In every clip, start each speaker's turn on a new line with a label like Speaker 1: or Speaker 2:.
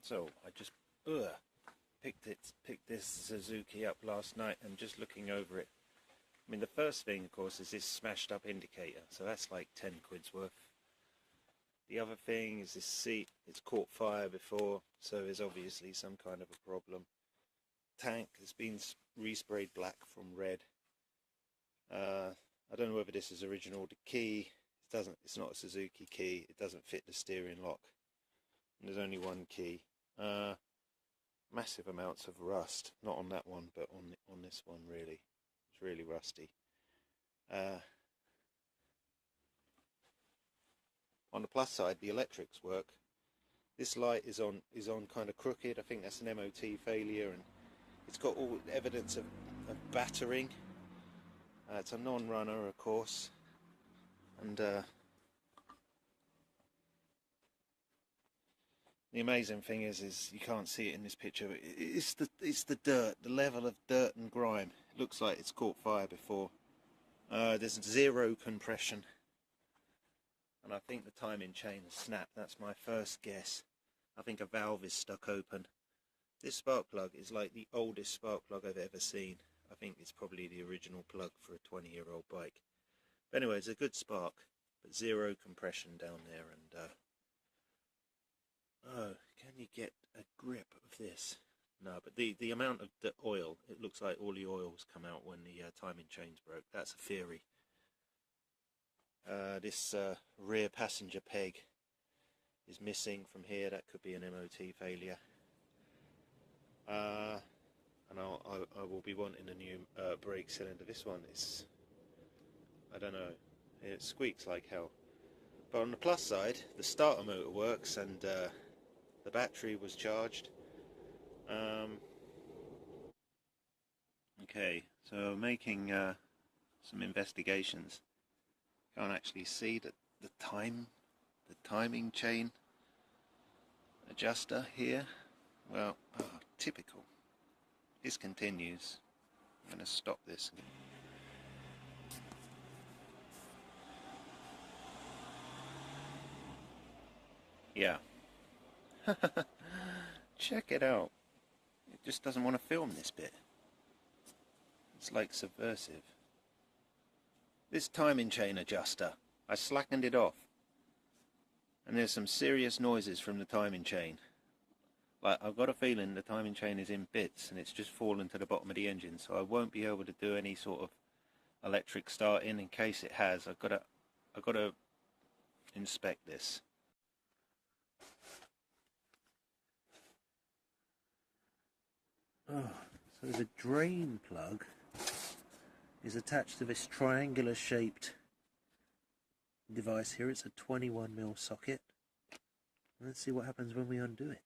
Speaker 1: So I just picked this Suzuki up last night and just looking over it. I mean, the first thing, of course, is this smashed up indicator. So that's like 10 quid's worth. The other thing is this seat. It's caught fire before, so there's obviously some kind of a problem. Tank has been resprayed black from red. I don't know whether this is original. The key, it's not a Suzuki key. It doesn't fit the steering lock. And there's only one key. Massive amounts of rust. Not on that one, but on this one really. It's really rusty. On the plus side, the electrics work. This light is on kind of crooked. I think that's an MOT failure, and it's got all evidence of battering. It's a non-runner, of course, and the amazing thing is you can't see it in this picture. It's the dirt, the level of dirt and grime. It looks like it's caught fire before. There's zero compression, and I think the timing chain has snapped. That's my first guess. I think a valve is stuck open. This spark plug is like the oldest spark plug I've ever seen. I think it's probably the original plug for a 20-year-old bike. But anyway, it's a good spark, but zero compression down there. And oh, can you get a grip of this? No, but the amount of the oil, it looks like all the oil's come out when the timing chains broke. That's a theory. This rear passenger peg is missing from here. That could be an MOT failure. And I will be wanting a new brake cylinder. This one is, I don't know, it squeaks like hell. But on the plus side, the starter motor works, and the battery was charged. Okay, so making some investigations. Can't actually see the timing chain adjuster here. Well, typical. This continues. I'm going to stop this. Yeah. Check it out. It just doesn't want to film this bit. It's like subversive. This timing chain adjuster, I slackened it off. And there's some serious noises from the timing chain. Like, I've got a feeling the timing chain is in bits and it's just fallen to the bottom of the engine, so I won't be able to do any sort of electric starting. In case it has, I've got to inspect this. Oh, so the drain plug is attached to this triangular shaped device here. It's a 21mm socket. Let's see what happens when we undo it.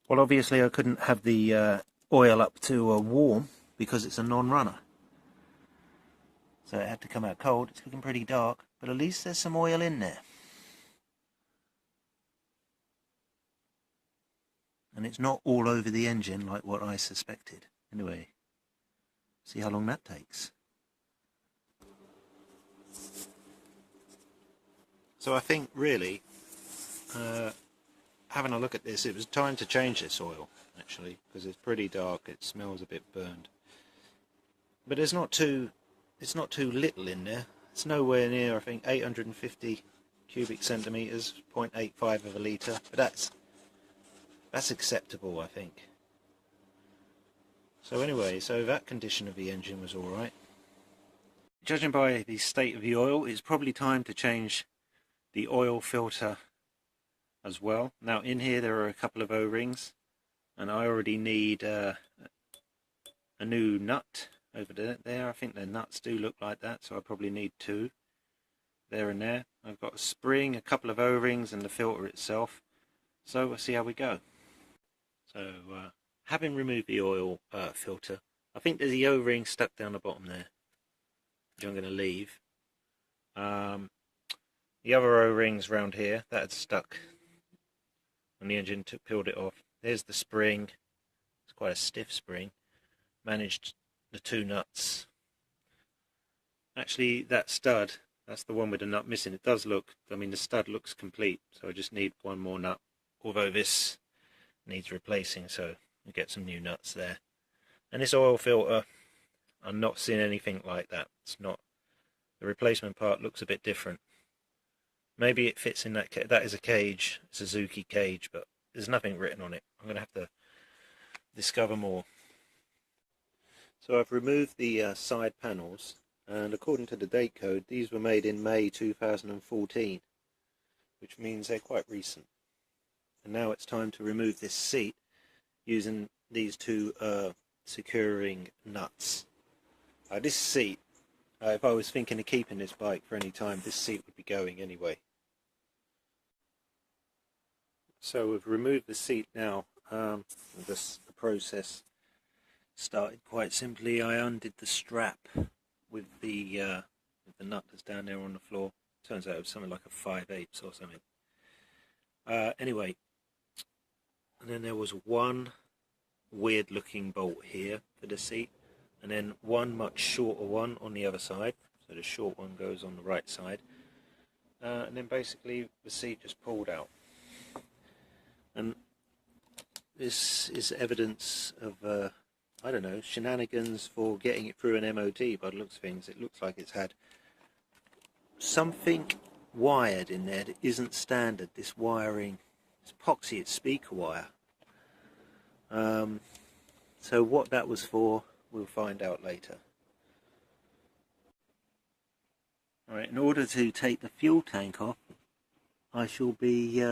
Speaker 1: Well, obviously I couldn't have the oil up to warm because it's a non-runner. So it had to come out cold. It's looking pretty dark, but at least there's some oil in there. And it's not all over the engine like what I suspected. Anyway, see how long that takes. So I think really, having a look at this, it was time to change this oil, actually, because it's pretty dark. It smells a bit burned. But it's not too little in there. It's nowhere near, I think, 850 cubic centimeters, 0.85 of a litre. But that's acceptable, I think. So anyway, so that condition of the engine was alright. Judging by the state of the oil, it's probably time to change the oil filter as well. Now in here there are a couple of O-rings, and I already need a new nut over there. I think the nuts do look like that, so I probably need two there and there. I've got a spring, a couple of O-rings, and the filter itself. So we'll see how we go. So having removed the oil filter, I think there's the O-ring stuck down the bottom there, which I'm going to leave. The other O-rings around here that had stuck when the engine peeled it off. There's the spring. It's quite a stiff spring. Managed the 2 nuts. Actually, that stud, that's the one with the nut missing. It does look, I mean, the stud looks complete, so I just need one more nut. Although this needs replacing, so we get some new nuts there. And this oil filter, I'm not seeing anything like that. It's not. The replacement part looks a bit different. Maybe it fits in that cage. That is a cage, Suzuki cage, but there's nothing written on it. I'm going to have to discover more. So I've removed the side panels, and according to the date code, these were made in May 2014, which means they're quite recent. And now it's time to remove this seat using these 2 securing nuts. This seat, if I was thinking of keeping this bike for any time, this seat would be going anyway. So we've removed the seat now. The process started quite simply. I undid the strap with the nut that's down there on the floor. Turns out it was something like a 5/8 or something. Anyway, and then there was one weird looking bolt here for the seat, and then one much shorter one on the other side. So the short one goes on the right side, and then basically the seat just pulled out. And this is evidence of I don't know, shenanigans for getting it through an MOT. By the looks of things, it looks like it's had something wired in there that isn't standard. This wiring, it's epoxy, it's speaker wire. So what that was for, we'll find out later. Alright, in order to take the fuel tank off, I shall be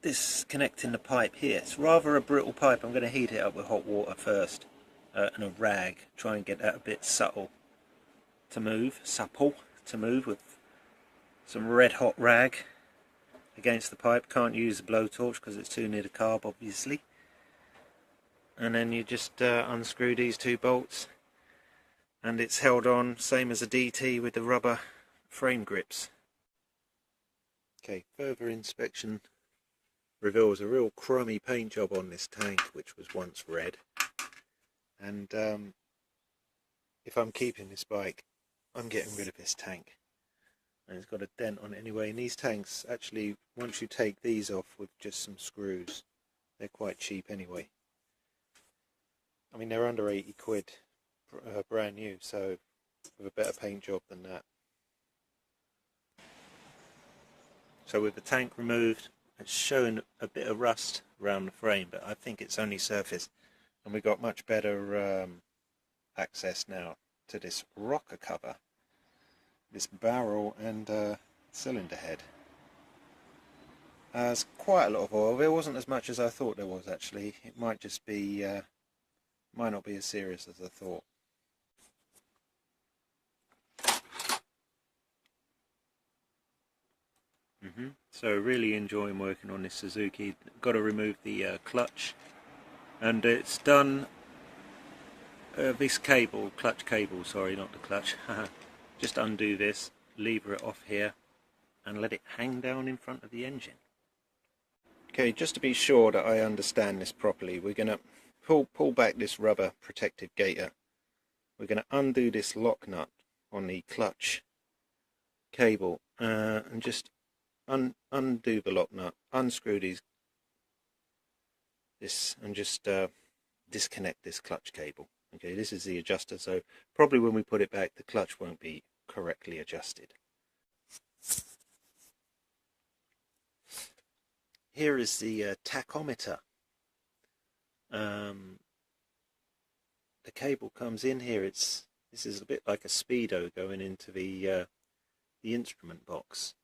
Speaker 1: disconnecting the pipe here. It's rather a brittle pipe. I'm going to heat it up with hot water first, and a rag. Try and get that a bit supple to move with some red hot rag against the pipe. Can't use a blowtorch because it's too near the carb, obviously. And then you just unscrew these 2 bolts, and it's held on same as a DT with the rubber frame grips. Okay, further inspection reveals a real crummy paint job on this tank, which was once red. And if I'm keeping this bike, I'm getting rid of this tank. And it's got a dent on it anyway. And these tanks, actually, once you take these off with just some screws, they're quite cheap anyway. I mean, they're under 80 quid brand new, so with a better paint job than that. So with the tank removed, it's showing a bit of rust around the frame, but I think it's only surface. And we've got much better access now to this rocker cover, this barrel and cylinder head. There's quite a lot of oil. There wasn't as much as I thought there was, actually. It might just be, might not be as serious as I thought. So really enjoying working on this Suzuki. Got to remove the clutch, and it's done. This cable, clutch cable, sorry, not the clutch. Just undo this, lever it off here, and let it hang down in front of the engine. Okay, just to be sure that I understand this properly, we're going to pull back this rubber protective gaiter. We're going to undo this lock nut on the clutch cable, and just undo the lock nut, unscrew this, and just disconnect this clutch cable. Okay, this is the adjuster, so probably when we put it back, the clutch won't be correctly adjusted. Here is the tachometer. The cable comes in here. This is a bit like a speedo going into the instrument box.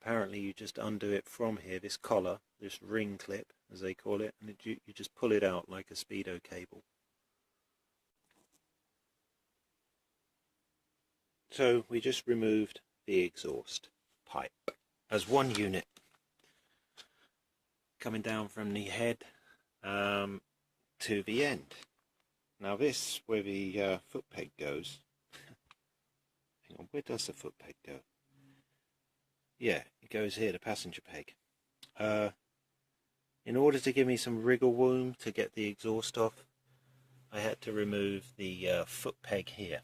Speaker 1: Apparently you just undo it from here, this collar, this ring clip as they call it, and you just pull it out like a speedo cable. So we just removed the exhaust pipe as one unit. coming down from the head to the end. Now this, where the foot peg goes, hang on, where does the foot peg go? Yeah, it goes here, the passenger peg. In order to give me some wriggle room to get the exhaust off, I had to remove the foot peg here,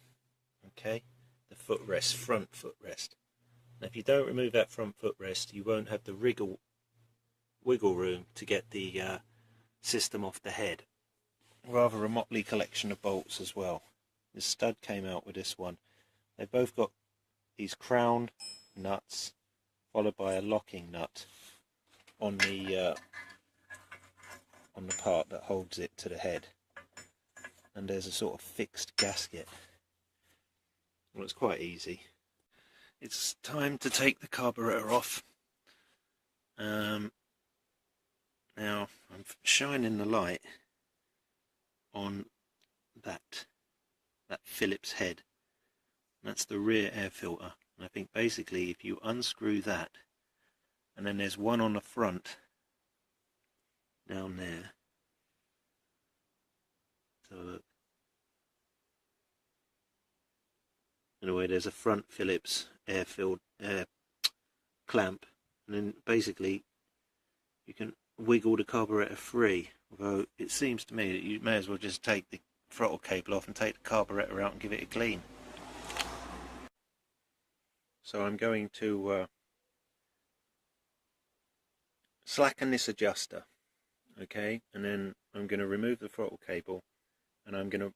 Speaker 1: okay? The footrest, front footrest. Now if you don't remove that front footrest, you won't have the wiggle room to get the system off the head. Rather a motley collection of bolts as well. The stud came out with this one. They've both got these crown nuts followed by a locking nut on the part that holds it to the head, and there's a sort of fixed gasket. Well, it's quite easy. It's time to take the carburetor off. Now I'm shining the light on that Phillips head. That's the rear air filter, and I think basically if you unscrew that, and then there's one on the front down there. So look. Anyway, there's a front Phillips air clamp, and then basically you can wiggle the carburetor free. Although it seems to me that you may as well just take the throttle cable off and take the carburetor out and give it a clean. So I'm going to slacken this adjuster, okay, and then I'm going to remove the throttle cable, and I'm going to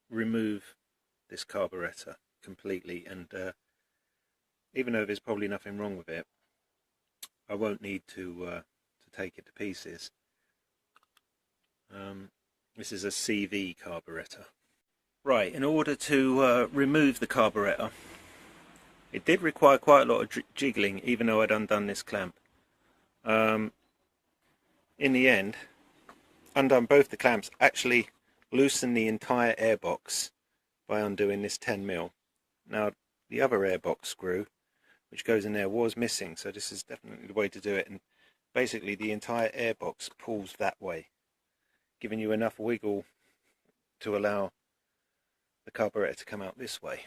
Speaker 1: remove this carburetor completely, and even though there's probably nothing wrong with it, I won't need to take it to pieces. This is a CV carburetor. Right, in order to remove the carburetor, it did require quite a lot of jiggling, even though I'd undone this clamp. In the end, undone both the clamps, actually loosened the entire airbox by undoing this 10mm. Now, the other airbox screw, which goes in there, was missing, so this is definitely the way to do it. And basically, the entire airbox pulls that way, giving you enough wiggle to allow the carburetor to come out this way.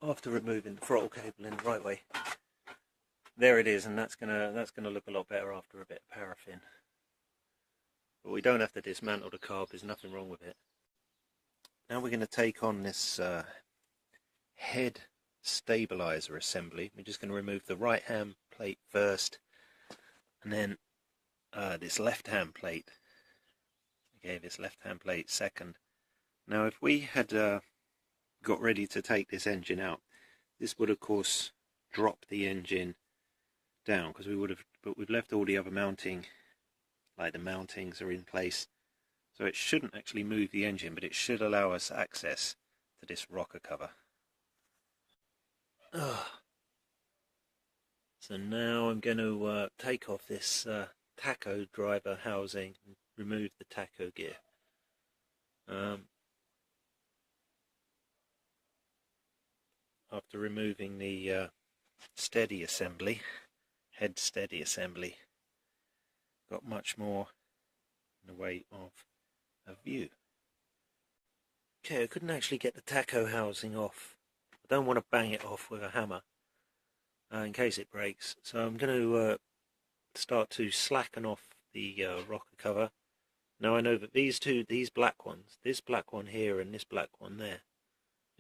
Speaker 1: After removing the throttle cable in the right way, there it is, and that's gonna look a lot better after a bit of paraffin. But we don't have to dismantle the carb, there's nothing wrong with it. Now we're going to take on this head stabilizer assembly. We're just going to remove the right hand plate first, and then this left hand plate. Okay, this left hand plate second. Now if we had got ready to take this engine out, this would of course drop the engine down, because we would have, but we've left all the other mounting, like the mountings are in place, so it shouldn't actually move the engine, but it should allow us access to this rocker cover. So now I'm going to take off this tacho driver housing and remove the tacho gear. After removing the steady assembly, head steady assembly, got much more in the way of a view. Okay, I couldn't actually get the tacho housing off. I don't want to bang it off with a hammer in case it breaks, so I'm going to start to slacken off the rocker cover. Now I know that these black ones, this black one here and this black one there,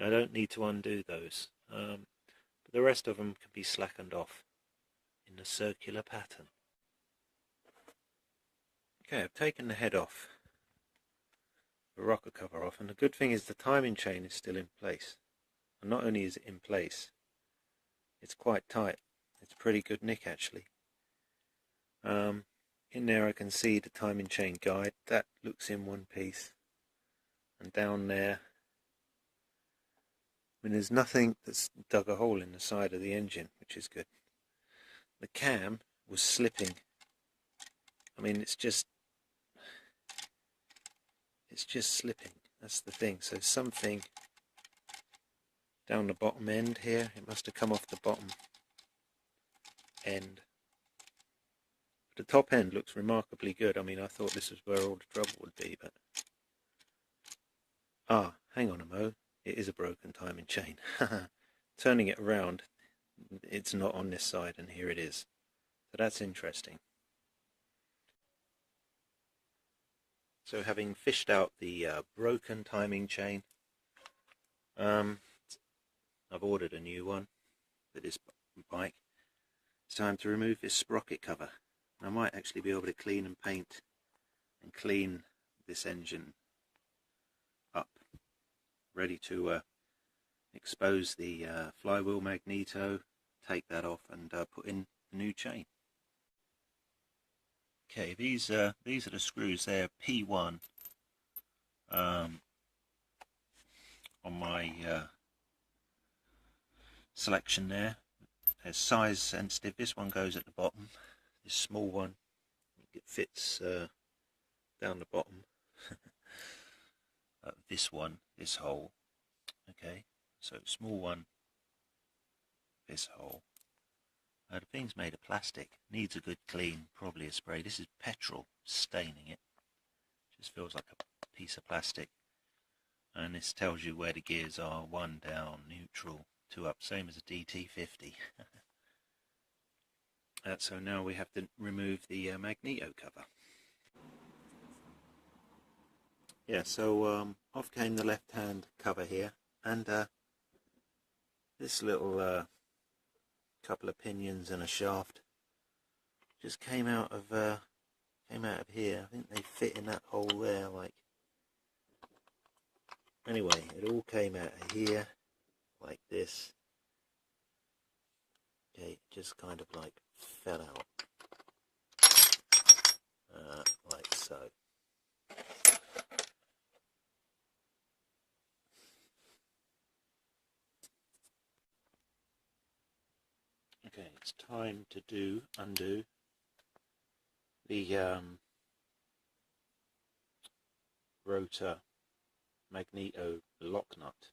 Speaker 1: I don't need to undo those, but the rest of them can be slackened off in a circular pattern. Okay, I've taken the head off, the rocker cover off, and the good thing is the timing chain is still in place. And not only is it in place, it's quite tight. It's a pretty good nick actually. In there I can see the timing chain guide, that looks in one piece, and down there, I mean, there's nothing that's dug a hole in the side of the engine, which is good. The cam was slipping. I mean, it's just slipping, that's the thing. So something down the bottom end here, it must have come off the bottom end The top end looks remarkably good. I mean, I thought this was where all the trouble would be, but... Ah, hang on a mo. It is a broken timing chain. Turning it around, it's not on this side, and here it is. So that's interesting. So having fished out the broken timing chain, I've ordered a new one for this bike. It's time to remove this sprocket cover. I might actually be able to clean and paint and clean this engine up, ready to expose the flywheel magneto, take that off and put in a new chain. Okay, these are the screws. They're P1 on my selection there. They're size sensitive. This one goes at the bottom. This small one, it fits down the bottom. This one, this hole. Okay, so small one, this hole. The thing's made of plastic, needs a good clean, probably a spray. This is petrol staining it. Just feels like a piece of plastic. And this tells you where the gears are: 1 down, neutral, 2 up, same as a DT50. So now we have to remove the Magneto cover. Yeah, so off came the left-hand cover here, and this little couple of pinions and a shaft just came out of here. I think they fit in that hole there. Like, anyway, it all came out of here like this. Okay, it just kind of like fell out like so. Okay, it's time to undo the rotor magneto lock nut.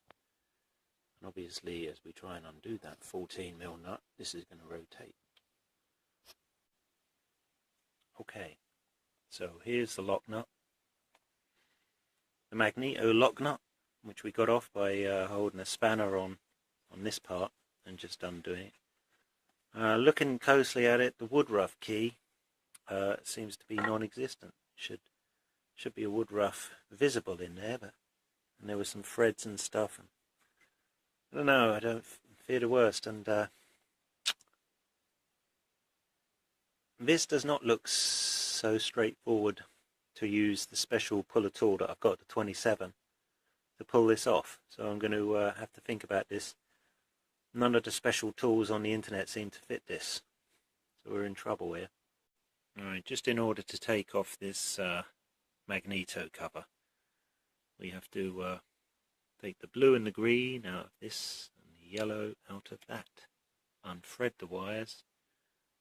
Speaker 1: And obviously, as we try and undo that 14mm nut, this is going to rotate. Okay, so here's the lock nut. The magneto lock nut, which we got off by holding a spanner on this part and just undoing it. Looking closely at it, the wood rough key seems to be non-existent. Should be a wood rough visible in there, and there were some threads and stuff. And I don't know. I don't fear the worst. And this does not look so straightforward to use the special puller tool that I've got, the 27, to pull this off. So I'm going to have to think about this. None of the special tools on the internet seem to fit this, so we're in trouble here. Alright, just in order to take off this magneto cover, we have to take the blue and the green out of this and the yellow out of that, unthread the wires,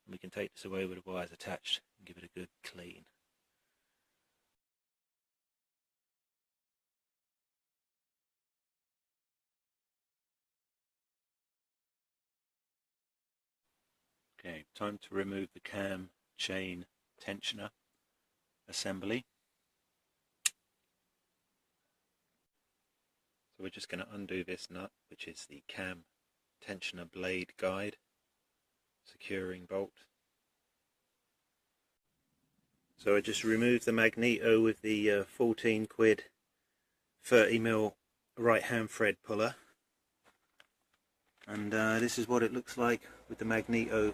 Speaker 1: and we can take this away with the wires attached and give it a good clean. Okay, time to remove the cam chain tensioner assembly. So we're just going to undo this nut, which is the cam tensioner blade guide securing bolt. So I just removed the magneto with the 14 quid 30mm right hand thread puller, and this is what it looks like with the magneto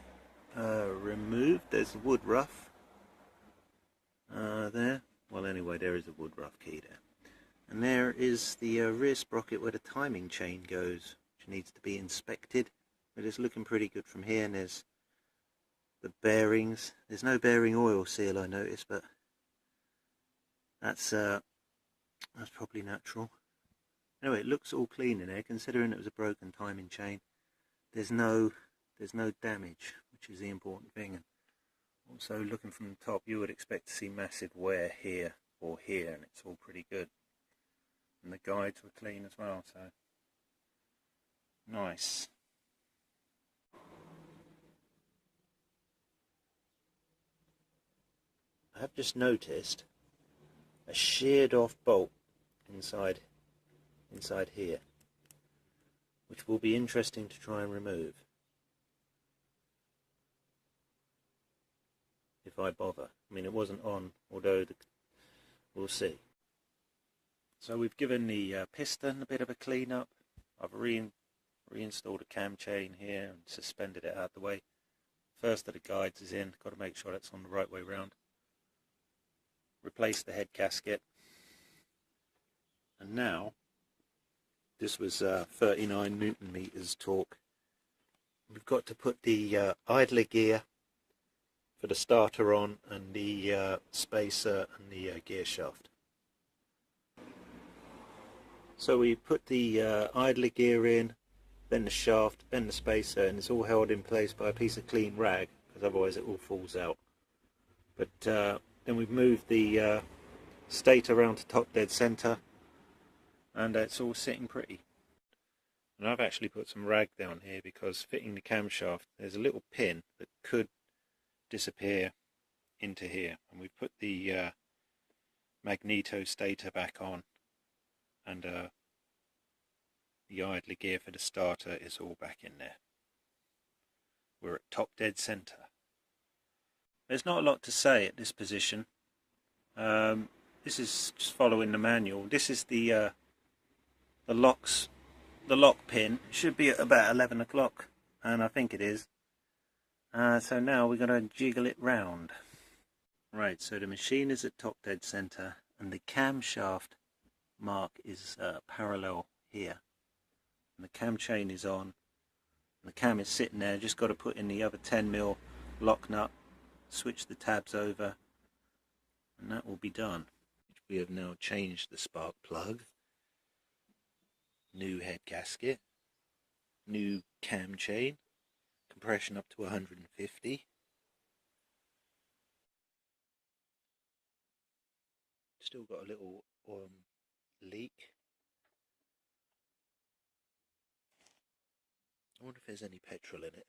Speaker 1: removed. There's the wood rough there. Well, anyway, there is a wood rough key there. And there is the rear sprocket where the timing chain goes, which needs to be inspected. But it's looking pretty good from here. And there's the bearings. There's no bearing oil seal, I noticed, but that's probably natural. Anyway, it looks all clean in there, considering it was a broken timing chain. There's no damage, which is the important thing. And also, looking from the top, you would expect to see massive wear here or here, and it's all pretty good. And the guides were clean as well, so nice. I have just noticed a sheared off bolt inside here, which will be interesting to try and remove if I bother. I mean, it wasn't on, although we'll see. So we've given the piston a bit of a clean up. I've reinstalled a cam chain here and suspended it out the way. First of the guides is in, got to make sure that's on the right way round. Replace the head gasket. And now, this was 39 Newton meters torque. We've got to put the idler gear for the starter on, and the spacer and the gear shaft. So we put the idler gear in, then the shaft, then the spacer, and it's all held in place by a piece of clean rag, because otherwise it all falls out. But then we've moved the stator around to top dead center, and it's all sitting pretty. And I've actually put some rag down here because fitting the camshaft, there's a little pin that could disappear into here, and we've put the Magneto stator back on, and the idler gear for the starter is all back in there. We're at top dead center. There's not a lot to say at this position. This is just following the manual. This is the lock pin. It should be at about 11 o'clock, and I think it is. So now we're going to jiggle it round. Right, so the machine is at top dead center, and the camshaft mark is parallel here. And the cam chain is on, and the cam is sitting there. Just got to put in the other 10mm lock nut, switch the tabs over, and that will be done. We have now changed the spark plug, new head gasket, new cam chain, compression up to 150. Still got a little leak. I wonder if there's any petrol in it.